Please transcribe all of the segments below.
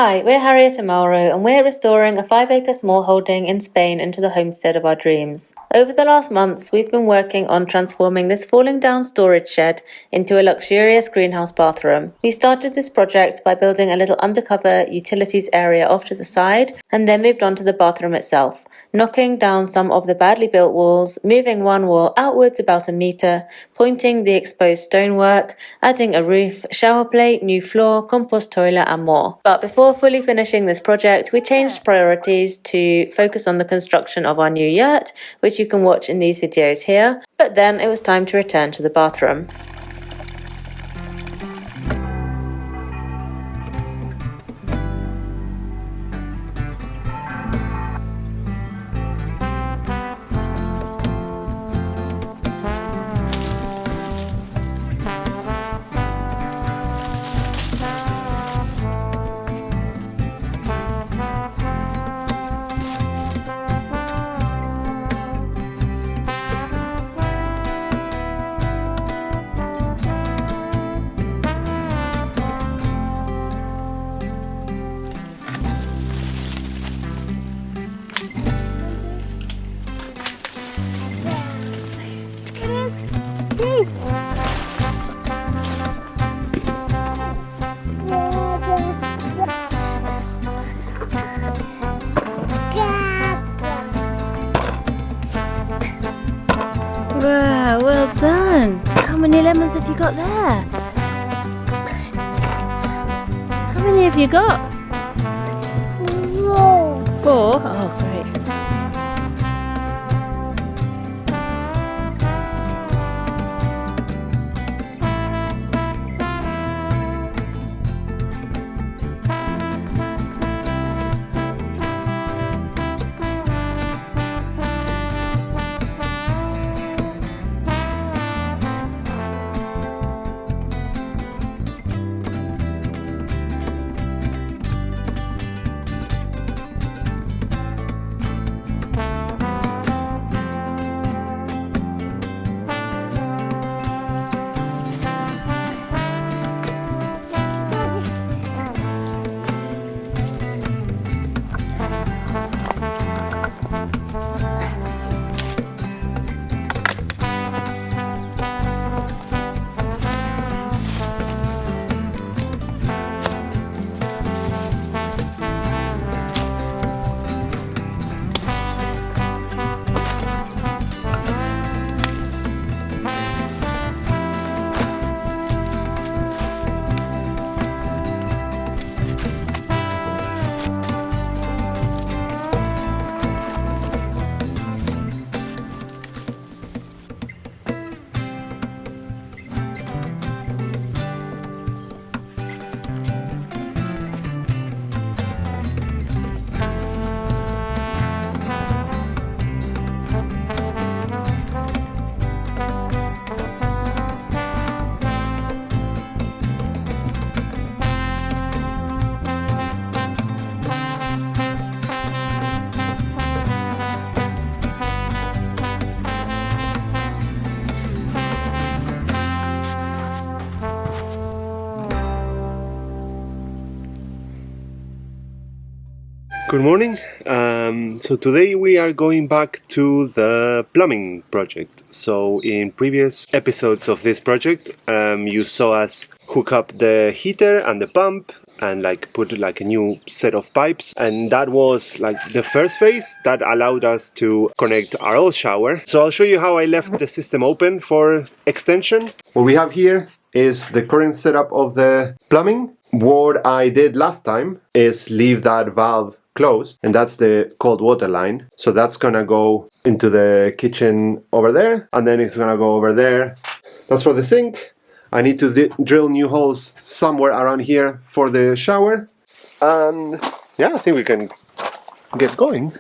Hi, we're Harriet and Mauro, and we're restoring a 5-acre smallholding in Spain into the homestead of our dreams. Over the last months, we've been working on transforming this falling down storage shed into a luxurious greenhouse bathroom. We started this project by building a little undercover utilities area off to the side, and then moved on to the bathroom itself, knocking down some of the badly built walls, moving one wall outwards about a metre, pointing the exposed stonework, adding a roof, shower plate, new floor, compost toilet and more. But before fully finishing this project, we changed priorities to focus on the construction of our new yurt, which you can watch in these videos here. But then it was time to return to the bathroom. Wow, well done. How many lemons have you got there? How many have you got? 4. Oh, great. Good morning. So today we are going back to the plumbing project. So in previous episodes of this project, you saw us hook up the heater and the pump and put a new set of pipes, and that was the first phase that allowed us to connect our old shower. So I'll show you how I left the system open for extension. What we have here is the current setup of the plumbing. What I did last time is leave that valve closed, and that's the cold water line. So that's gonna go into the kitchen over there, and then it's gonna go over there. That's for the sink. I need to drill new holes somewhere around here for the shower, and yeah, I think we can get going.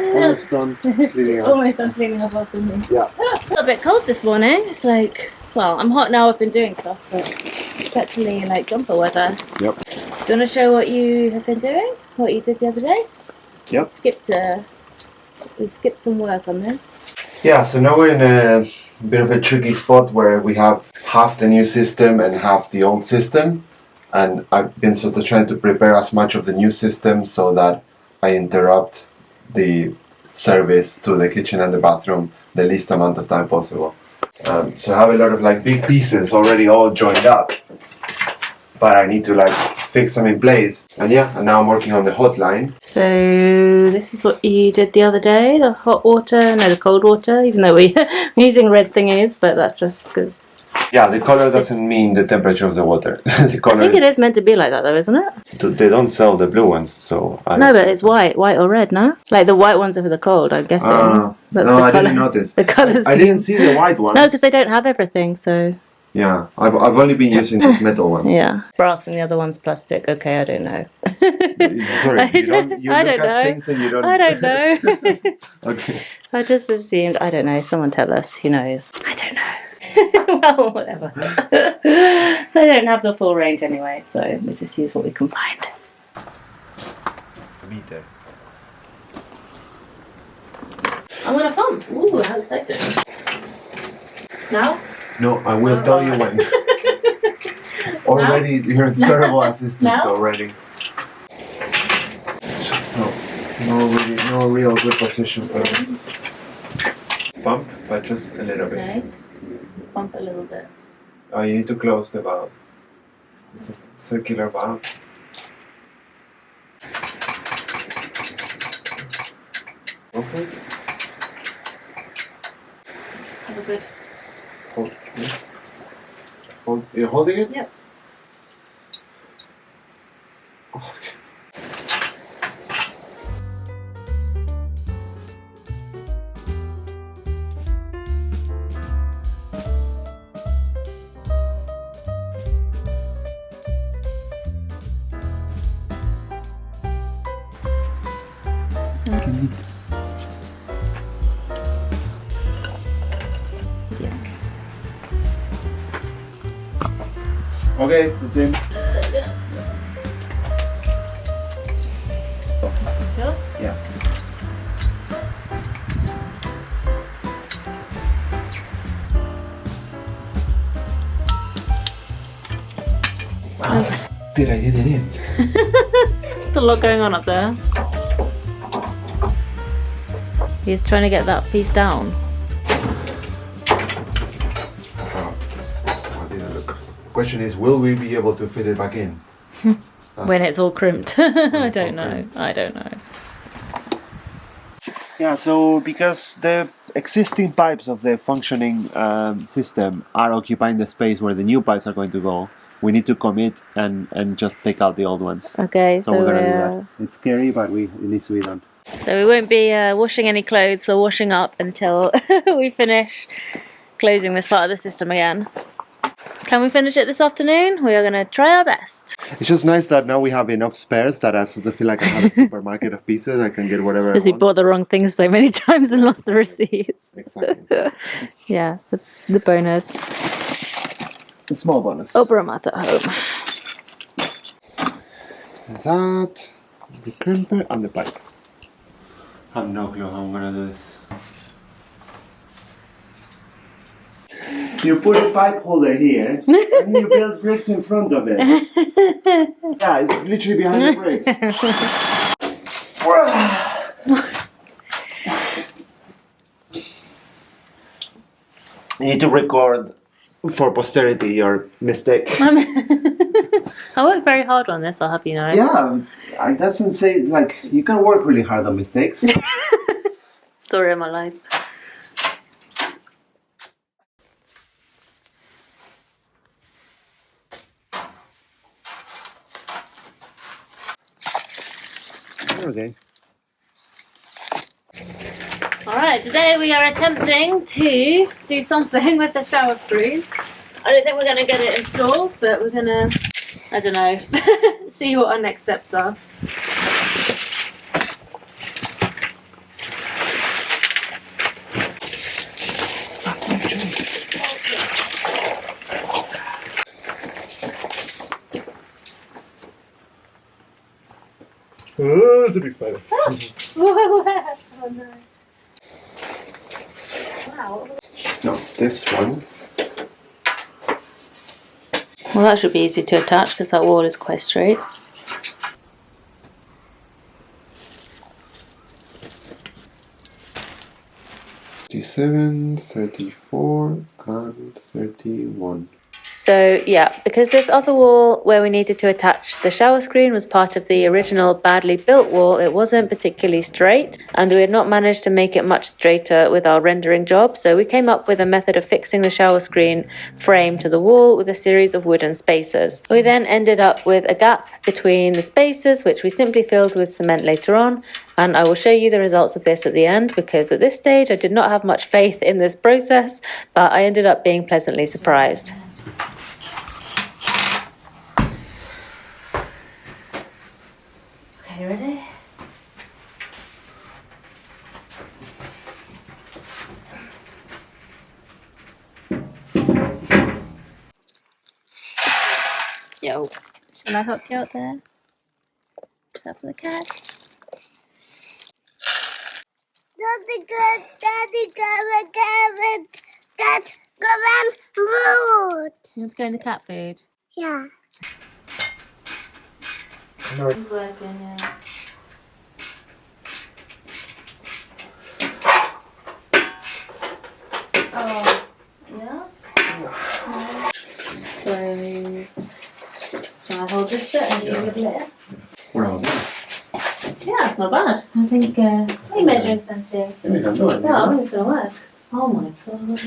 Almost done cleaning up. Almost done cleaning up after me. Yeah. It's a bit cold this morning. It's like, well, I'm hot now. I've been doing stuff, but it's actually like jumper weather. Yep. Do you want to show what you have been doing? What you did the other day? Yep. We skipped some work on this. Yeah, so now we're in a bit of a tricky spot where we have half the new system and half the old system. And I've been sort of trying to prepare as much of the new system so that I interrupt the service to the kitchen and the bathroom the least amount of time possible. So I have a lot of like big pieces already all joined up, but I need to like fix them in place. And yeah, and now I'm working on the hotline. So this is what you did the other day, the hot water, no, the cold water, even though we're using red thingies, but that's just because... Yeah, the color doesn't mean the temperature of the water. The color I think it is meant to be like that though, isn't it? They don't sell the blue ones, so... No, but it's white or red, no? Like the white ones are for the cold, I'm guessing. No, I didn't notice. The colours. I didn't see the white ones. No, because they don't have everything, so... Yeah, I've only been using these metal ones. Yeah. Brass and the other one's plastic. Okay, I don't know. Sorry, you I look don't at know. things and you don't... I don't know. Okay. I just assumed, I don't know, someone tell us, who knows? I don't know. Well, whatever. They don't have the full range anyway, so we just use what we can find. Meter. I'm gonna pump. Ooh, how exciting. Now? No, I will tell you when. Already, you're a terrible assistant Now? already. It's just no real good position for this. Pump, but just a little bit. Okay. Pump a little bit. Oh, you need to close the valve. It's a circular valve. Go for it. Have a good. Hold this. You're holding it? Yep. Oh, okay. Okay, it's in. Sure? Yeah. Wow. Did I get it in? There's a lot going on up there. He's trying to get that piece down. I didn't look. The question is, will we be able to fit it back in? When it's all crimped. I don't know. I don't know. Yeah, so because the existing pipes of the functioning system are occupying the space where the new pipes are going to go, we need to commit and just take out the old ones. Okay, So we're gonna do that. It's scary, but it needs to be done. So we won't be washing any clothes or washing up until we finish closing this part of the system again. Can we finish it this afternoon? We are going to try our best. It's just nice that now we have enough spares that I sort of feel like I have a supermarket of pieces. I can get whatever I Because we want. bought the wrong things so many times and lost the receipts. Exactly. Yeah, the bonus. A small bonus. Oberomat at home. That, the crimper and the pipe. I have no clue how I'm gonna do this. You put a pipe holder here, and you build bricks in front of it. Yeah, it's literally behind the bricks. You need to record for posterity your mistake. I worked very hard on this, I'll have you know. Yeah, it doesn't say, like, you can work really hard on mistakes. Story of my life. Okay. Alright, today we are attempting to do something with the shower screen. I don't think we're going to get it installed, but we're going to, I don't know, see what our next steps are. Oh, it's a big spider. Oh no. Wow. No, this one. Well, that should be easy to attach because that wall is quite straight. 37, 34, and 31. So yeah, because this other wall where we needed to attach the shower screen was part of the original badly built wall, it wasn't particularly straight and we had not managed to make it much straighter with our rendering job, so we came up with a method of fixing the shower screen frame to the wall with a series of wooden spacers. We then ended up with a gap between the spacers which we simply filled with cement later on, and I will show you the results of this at the end because at this stage I did not have much faith in this process, but I ended up being pleasantly surprised. Okay, ready? Yo. Shall I help you out there? Up for the cat. Daddy, cat, go and food. You want to go in the cat food? Yeah. It's working, yeah. Oh, yeah? No. So, shall I hold this bit and you wiggle it in? Well, Yeah, it's not bad. I think, are you measuring something? we can do it. Yeah, I think it's going to work. Oh my god.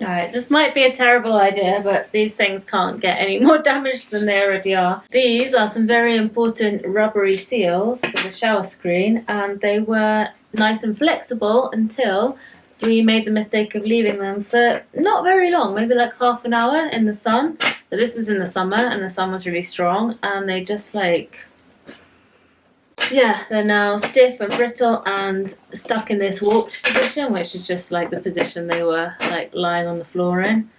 Alright, this might be a terrible idea, but these things can't get any more damaged than they already are. These are some very important rubbery seals for the shower screen, and they were nice and flexible until we made the mistake of leaving them for not very long, maybe like half an hour in the sun. But this was in the summer, and the sun was really strong, and they just like... Yeah, they're now stiff and brittle and stuck in this warped position, which is just like the position they were like lying on the floor in.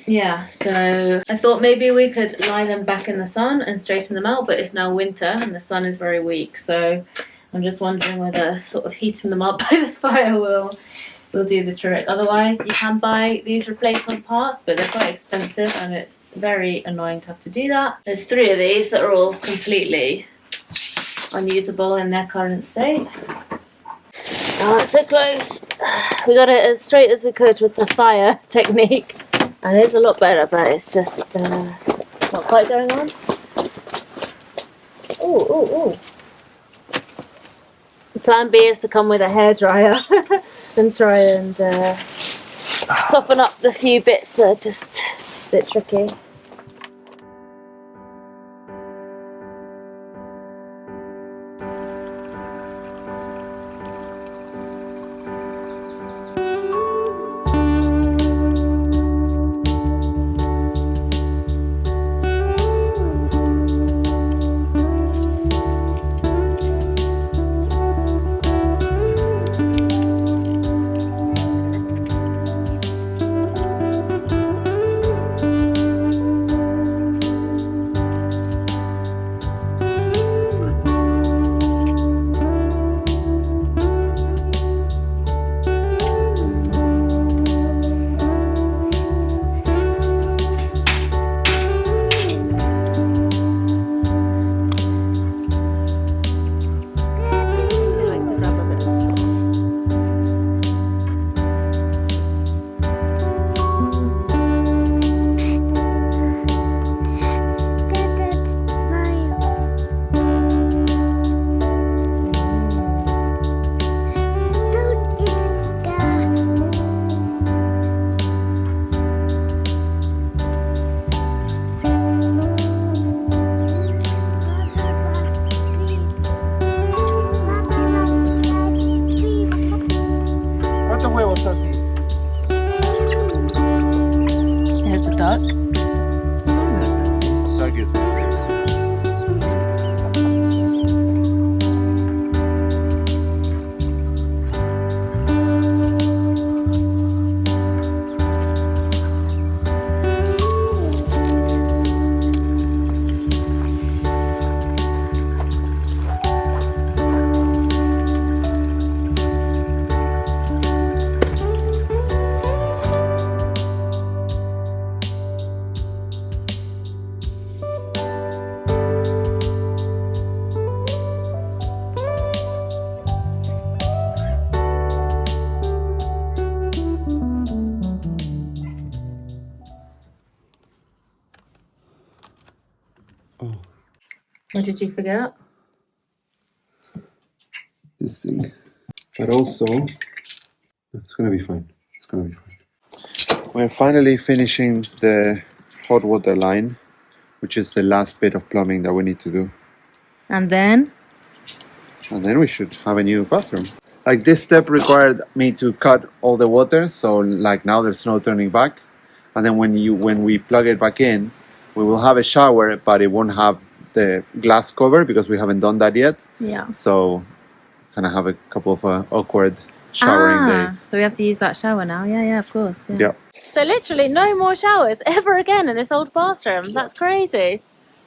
Yeah, so I thought maybe we could lie them back in the sun and straighten them out, but it's now winter and the sun is very weak, so I'm just wondering whether sort of heating them up by the fire will do the trick. Otherwise, you can buy these replacement parts, but they're quite expensive and it's very annoying to have to do that. There's 3 of these that are all completely unusable in their current state. Oh, it's so close. We got it as straight as we could with the fire technique, and it's a lot better, but it's just not quite going on. Ooh, ooh, ooh. The plan B is to come with a hairdryer and try and soften up the few bits that are just a bit tricky. What did you forget? This thing. But also, it's gonna be fine. It's gonna be fine. We're finally finishing the hot water line, which is the last bit of plumbing that we need to do. And then? And then we should have a new bathroom. Like this step required me to cut all the water, so like now there's no turning back. And then when we plug it back in, we will have a shower, but it won't have the glass cover because we haven't done that yet. Yeah. So kind of have a couple of awkward showering days. So we have to use that shower now. Yeah, of course. Yeah. So literally no more showers ever again in this old bathroom. That's crazy.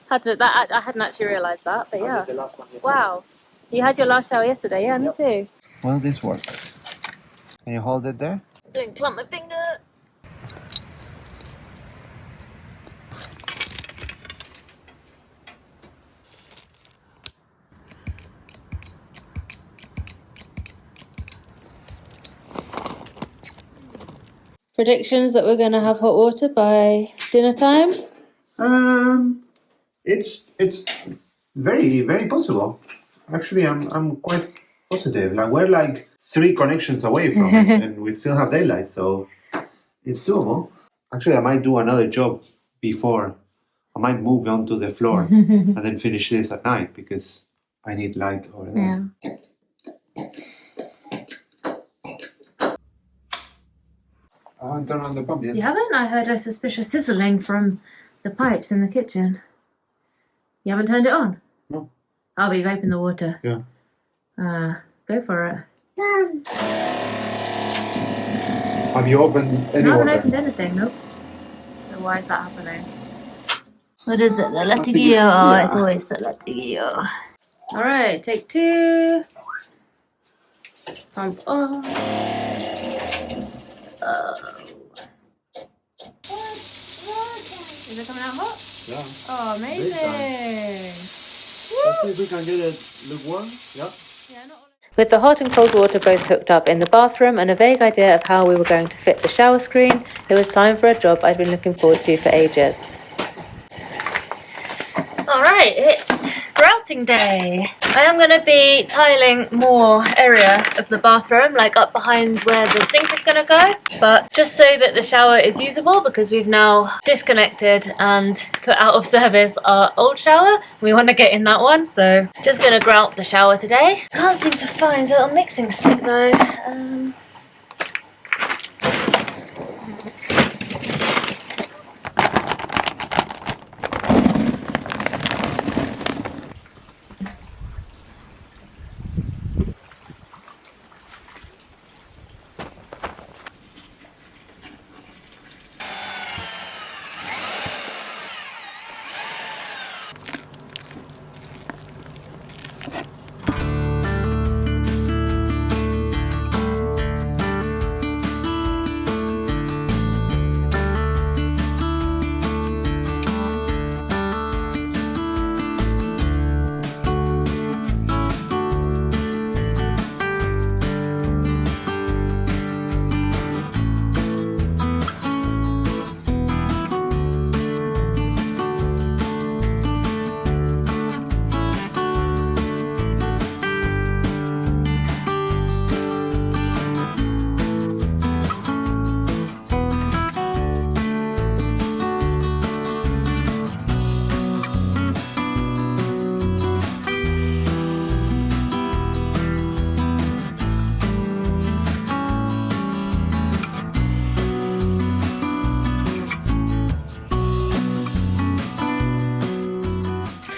I hadn't actually realised that, but yeah. Wow. You had your last shower yesterday, yeah, me too. Will this work? Can you hold it there? Don't clump my finger. Predictions that we're going to have hot water by dinner time? It's very, very possible. Actually, I'm quite positive. Like we're like 3 connections away from it, and we still have daylight, so it's doable. Actually, I might do another job before. I might move onto the floor and then finish this at night because I need light over there. Yeah. I haven't turned on the pump yet. You haven't? I heard a suspicious sizzling from the pipes in the kitchen. You haven't turned it on? No. I'll be vaping the water. Yeah. Go for it. Done. Have you opened any No, I water? haven't opened anything, nope. So why is that happening? What is it? The think Latiguillo. it's- It's always the Latiguillo. Alright, take 2. Pump on. Is it coming out hot? Yeah. Oh, amazing. Let's see if we can get it lukewarm. Yeah. With the hot and cold water both hooked up in the bathroom and a vague idea of how we were going to fit the shower screen, it was time for a job I'd been looking forward to for ages. Alright, it's grouting day. I am going to be tiling more area of the bathroom, like up behind where the sink is going to go, but just so that the shower is usable because we've now disconnected and put out of service our old shower. We want to get in that one, so just going to grout the shower today. Can't seem to find a little mixing stick though.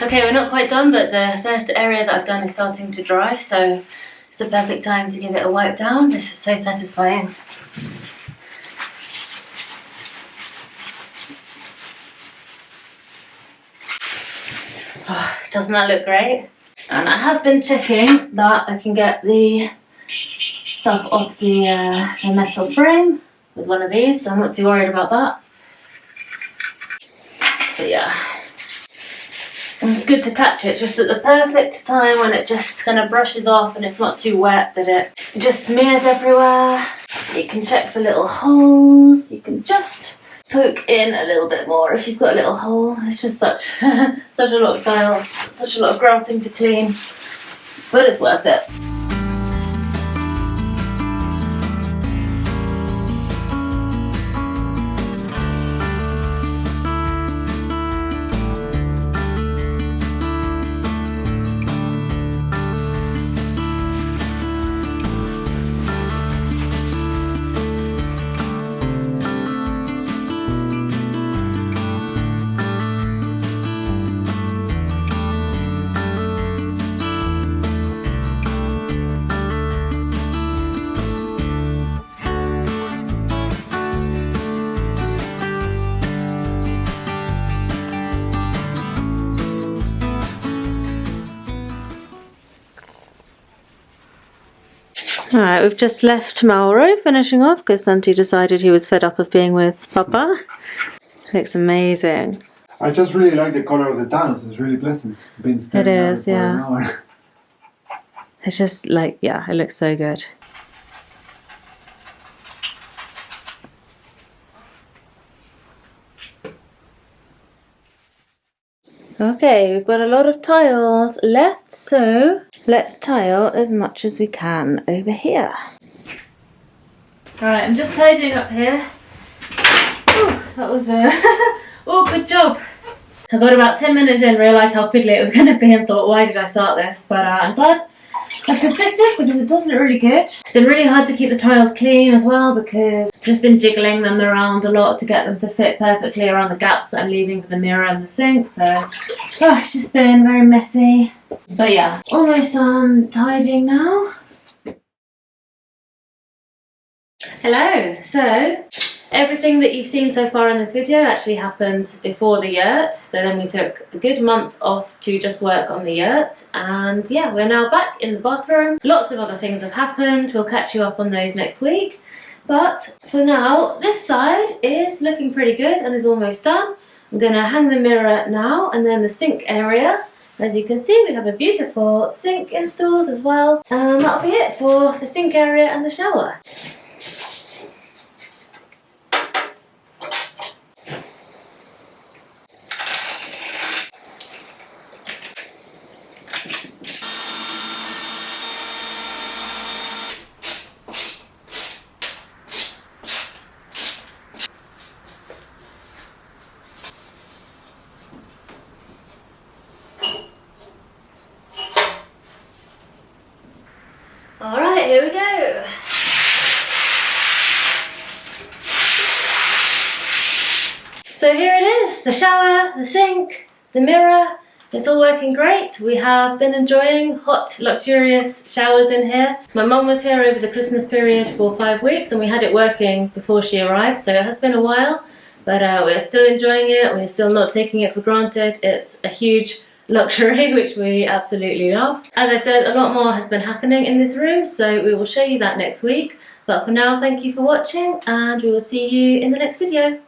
Okay, we're not quite done, but the first area that I've done is starting to dry, so it's the perfect time to give it a wipe down. This is so satisfying. Oh, doesn't that look great? And I have been checking that I can get the stuff off the metal frame with one of these, so I'm not too worried about that. But yeah, and it's good to catch it just at the perfect time when it just kind of brushes off and it's not too wet that it just smears everywhere. You can check for little holes. You can just poke in a little bit more if you've got a little hole. It's just such such a lot of tiles, such a lot of grouting to clean, but it's worth it. Alright, we've just left Mauro finishing off because Santi decided he was fed up of being with Papa. Looks amazing. I just really like the color of the tiles. It's really pleasant. Been staring at it for an hour. It's just like, yeah, it looks so good. Okay, we've got a lot of tiles left, so let's tile as much as we can over here. Alright, I'm just tidying up here. Ooh, that was a oh, good job. I got about 10 minutes in, realised how fiddly it was going to be and thought, why did I start this? But I'm glad I persisted because it does look really good. It's been really hard to keep the tiles clean as well because I've just been jiggling them around a lot to get them to fit perfectly around the gaps that I'm leaving for the mirror and the sink. So it's just been very messy. But yeah, almost done tidying now. Hello, so everything that you've seen so far in this video actually happened before the yurt. So then we took a good month off to just work on the yurt. And yeah, we're now back in the bathroom. Lots of other things have happened. We'll catch you up on those next week. But for now, this side is looking pretty good and is almost done. I'm going to hang the mirror now, and then the sink area. As you can see, we have a beautiful sink installed as well. That'll be it for the sink area and the shower. Alright, here we go. So here it is, the shower, the sink, the mirror. It's all working great. We have been enjoying hot, luxurious showers in here. My mum was here over the Christmas period for 5 weeks and we had it working before she arrived, so it has been a while. But we're still enjoying it, we're still not taking it for granted. It's a huge luxury which we absolutely love. As I said, a lot more has been happening in this room, so we will show you that next week. But for now, thank you for watching and we will see you in the next video.